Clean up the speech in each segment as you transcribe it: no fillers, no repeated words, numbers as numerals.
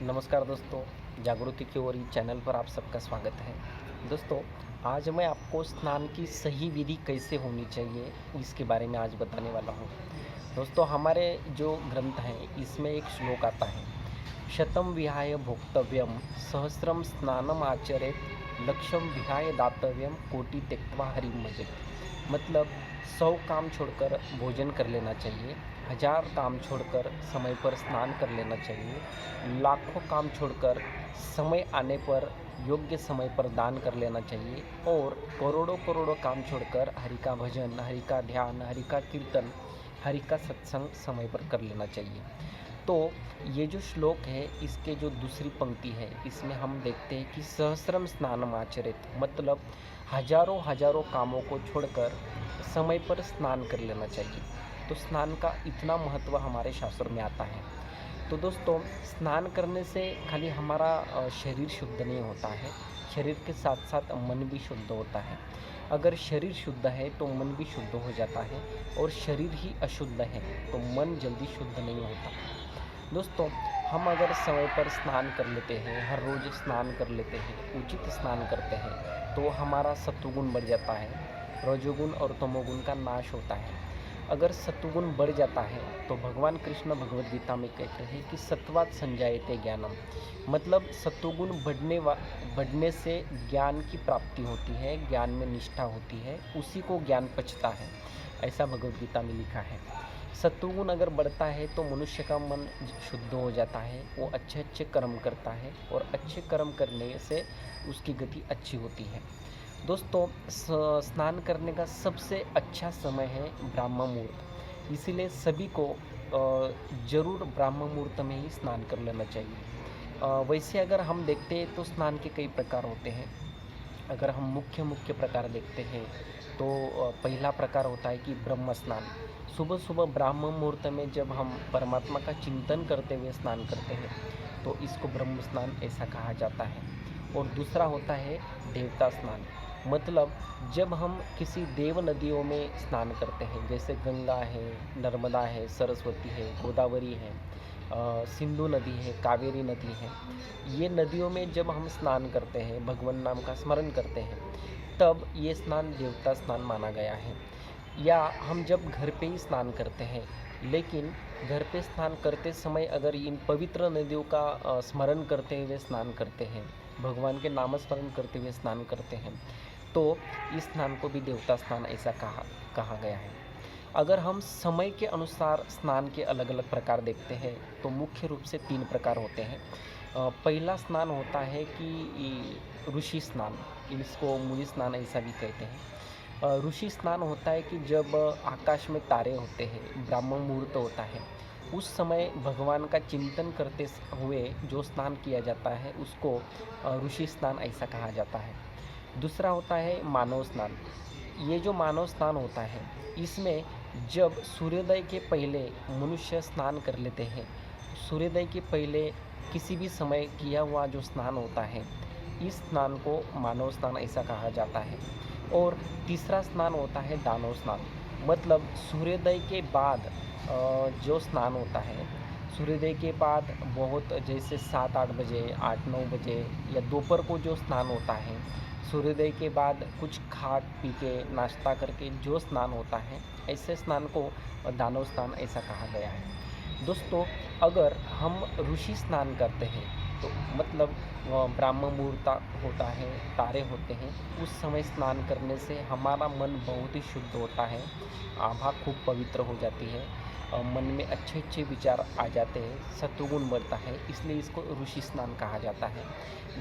नमस्कार दोस्तों, जागृति की ओर चैनल पर आप सबका स्वागत है। दोस्तों, आज मैं आपको स्नान की सही विधि कैसे होनी चाहिए, इसके बारे में आज बताने वाला हूँ। दोस्तों, हमारे जो ग्रंथ हैं, इसमें एक श्लोक आता है, शतं विहाय भोक्तव्यम सहस्रम स्नानम आचरेत लक्षम विहाय दातव्यम कोटि त्यक्त्वा हरिम भजेत। मतलब 100 काम छोड़कर भोजन कर लेना चाहिए, 1000 काम छोड़कर समय पर स्नान कर लेना चाहिए, लाखों काम छोड़कर समय आने पर योग्य समय पर दान कर लेना चाहिए और करोड़ों करोड़ों काम छोड़कर हरि का भजन, हरि का ध्यान, हरि का कीर्तन, हरि का सत्संग समय पर कर लेना चाहिए। तो ये जो श्लोक है, इसके जो दूसरी पंक्ति है, इसमें हम देखते हैं कि सहस्रम स्नानम आचरेत, मतलब हजारों हजारों कामों को छोड़कर समय पर स्नान कर लेना चाहिए। तो स्नान का इतना महत्व हमारे शास्त्रों में आता है। तो दोस्तों, स्नान करने से खाली हमारा शरीर शुद्ध नहीं होता है, शरीर के साथ साथ मन भी शुद्ध होता है। अगर शरीर शुद्ध है तो मन भी शुद्ध हो जाता है, और शरीर ही अशुद्ध है तो मन जल्दी शुद्ध नहीं होता। दोस्तों, हम अगर समय पर स्नान कर लेते हैं, हर रोज़ स्नान कर लेते हैं, उचित स्नान करते हैं, तो हमारा सत्वगुण बढ़ जाता है, रजोगुण और तमोगुण का नाश होता है। अगर सत्वगुण बढ़ जाता है तो भगवान कृष्ण भगवद गीता में कहते हैं कि सत्वात् संजायते ज्ञानम, मतलब सत्वगुण बढ़ने से ज्ञान की प्राप्ति होती है, ज्ञान में निष्ठा होती है, उसी को ज्ञान पचता है, ऐसा भगवद गीता में लिखा है। सत्वगुण अगर बढ़ता है तो मनुष्य का मन शुद्ध हो जाता है, वो अच्छे अच्छे कर्म करता है, और अच्छे कर्म करने से उसकी गति अच्छी होती है। दोस्तों, स्नान करने का सबसे अच्छा समय है ब्राह्म मुहूर्त, इसीलिए सभी को ज़रूर ब्राह्म मुहूर्त में ही स्नान कर लेना चाहिए। वैसे अगर हम देखते हैं तो स्नान के कई प्रकार होते हैं। अगर हम मुख्य मुख्य प्रकार देखते हैं तो पहला प्रकार होता है कि ब्रह्म स्नान। सुबह सुबह ब्राह्म मुहूर्त में जब हम परमात्मा का चिंतन करते हुए स्नान करते हैं तो इसको ब्रह्म स्नान ऐसा कहा जाता है। और दूसरा होता है देवता स्नान, मतलब जब हम किसी देव नदियों में स्नान करते हैं, जैसे गंगा है, नर्मदा है, सरस्वती है, गोदावरी है, सिंधु नदी है, कावेरी नदी है, ये नदियों में जब हम स्नान करते हैं, भगवान नाम का स्मरण करते हैं, तब ये स्नान देवता स्नान माना गया है। या हम जब घर पे ही स्नान करते हैं, लेकिन घर पे स्नान करते समय अगर इन पवित्र नदियों का स्मरण करते हुए स्नान करते हैं, भगवान के नाम स्मरण करते हुए स्नान करते हैं, तो इस स्नान को भी देवता स्नान ऐसा कहा गया है। अगर हम समय के अनुसार स्नान के अलग अलग प्रकार देखते हैं तो मुख्य रूप से 3 प्रकार होते हैं। पहला स्नान होता है कि ऋषि स्नान, इसको मुनि स्नान ऐसा भी कहते हैं। ऋषि स्नान होता है कि जब आकाश में तारे होते हैं, ब्राह्मण मुहूर्त होता है, उस समय भगवान का चिंतन करते हुए जो स्नान किया जाता है उसको ऋषि स्नान ऐसा कहा जाता है। दूसरा होता है मानव स्नान। ये जो मानव स्नान होता है, इसमें जब सूर्योदय के पहले मनुष्य स्नान कर लेते हैं, सूर्योदय के पहले किसी भी समय किया हुआ जो स्नान होता है, इस स्नान को मानव स्नान ऐसा कहा जाता है। और तीसरा स्नान होता है दानव स्नान, मतलब सूर्योदय के बाद जो स्नान होता है, सूर्योदय के बाद बहुत जैसे 7-8 बजे, 8-9 बजे या दोपहर को जो स्नान होता है, सूर्योदय के बाद कुछ खा पी के नाश्ता करके जो स्नान होता है, ऐसे स्नान को दानव स्नान ऐसा कहा गया है। दोस्तों, अगर हम ऋषि स्नान करते हैं तो मतलब ब्राह्म मुहूर्त होता है, तारे होते हैं, उस समय स्नान करने से हमारा मन बहुत ही शुद्ध होता है, आभा खूब पवित्र हो जाती है, मन में अच्छे अच्छे विचार आ जाते हैं, सत्वगुण बढ़ता है, इसलिए इसको ऋषि स्नान कहा जाता है।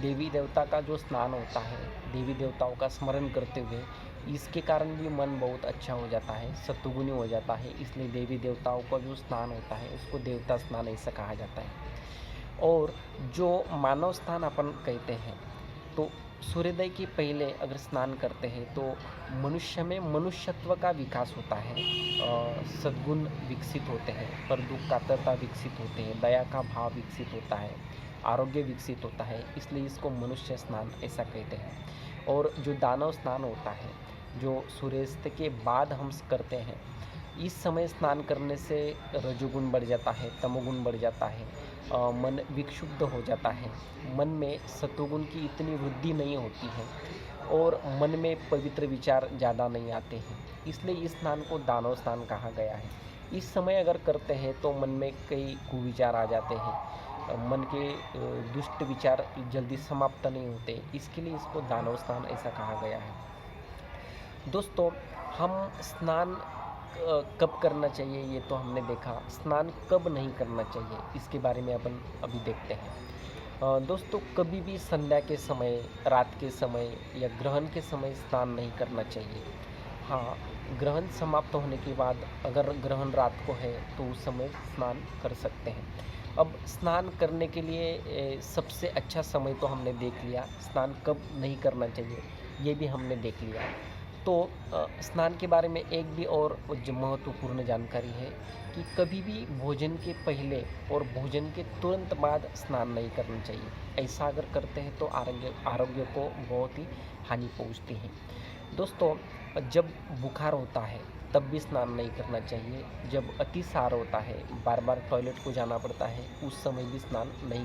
देवी देवता का जो स्नान होता है, देवी देवताओं का स्मरण करते हुए, इसके कारण भी मन बहुत अच्छा हो जाता है, सत्वगुणी हो जाता है, इसलिए देवी देवताओं का जो स्नान होता है उसको देवता स्नान ऐसा कहा जाता है। और जो मानव स्नान अपन कहते हैं, तो सूर्योदय के पहले अगर स्नान करते हैं तो मनुष्य में मनुष्यत्व का विकास होता है, सद्गुण विकसित होते हैं, पर दुख कातरता विकसित होते हैं, दया का भाव विकसित होता है, आरोग्य विकसित होता है, इसलिए इसको मनुष्य स्नान ऐसा कहते हैं। और जो दानव स्नान होता है, जो सूर्यास्त के बाद हम करते हैं, इस समय स्नान करने से रजोगुण बढ़ जाता है, तमोगुण बढ़ जाता है, मन विक्षुब्ध हो जाता है, मन में सतोगुण की इतनी वृद्धि नहीं होती है और मन में पवित्र विचार ज़्यादा नहीं आते हैं। इसलिए इस स्नान को दानव स्नान कहा गया है। इस समय अगर करते हैं तो मन में कई कुविचार आ जाते हैं, मन के दुष्ट विचार जल्दी समाप्त नहीं होते, इसके लिए इसको दानव स्नान ऐसा कहा गया है। दोस्तों, हम स्नान कब करना चाहिए ये तो हमने देखा, स्नान कब नहीं करना चाहिए इसके बारे में अपन अभी देखते हैं। दोस्तों, कभी भी संध्या के समय, रात के समय या ग्रहण के समय स्नान नहीं करना चाहिए। हाँ, ग्रहण समाप्त होने के बाद अगर ग्रहण रात को है तो उस समय स्नान कर सकते हैं। अब स्नान करने के लिए सबसे अच्छा समय तो हमने देख लिया, स्नान कब नहीं करना चाहिए ये भी हमने देख लिया। तो स्नान के बारे में एक भी और जो महत्वपूर्ण जानकारी है कि कभी भी भोजन के पहले और भोजन के तुरंत बाद स्नान नहीं करना चाहिए। ऐसा अगर करते हैं तो आरोग्य को बहुत ही हानि पहुंचती है। दोस्तों, जब बुखार होता है तब भी स्नान नहीं करना चाहिए। जब अतिसार होता है, बार बार टॉयलेट को जाना पड़ता है, उस समय भी स्नान नहीं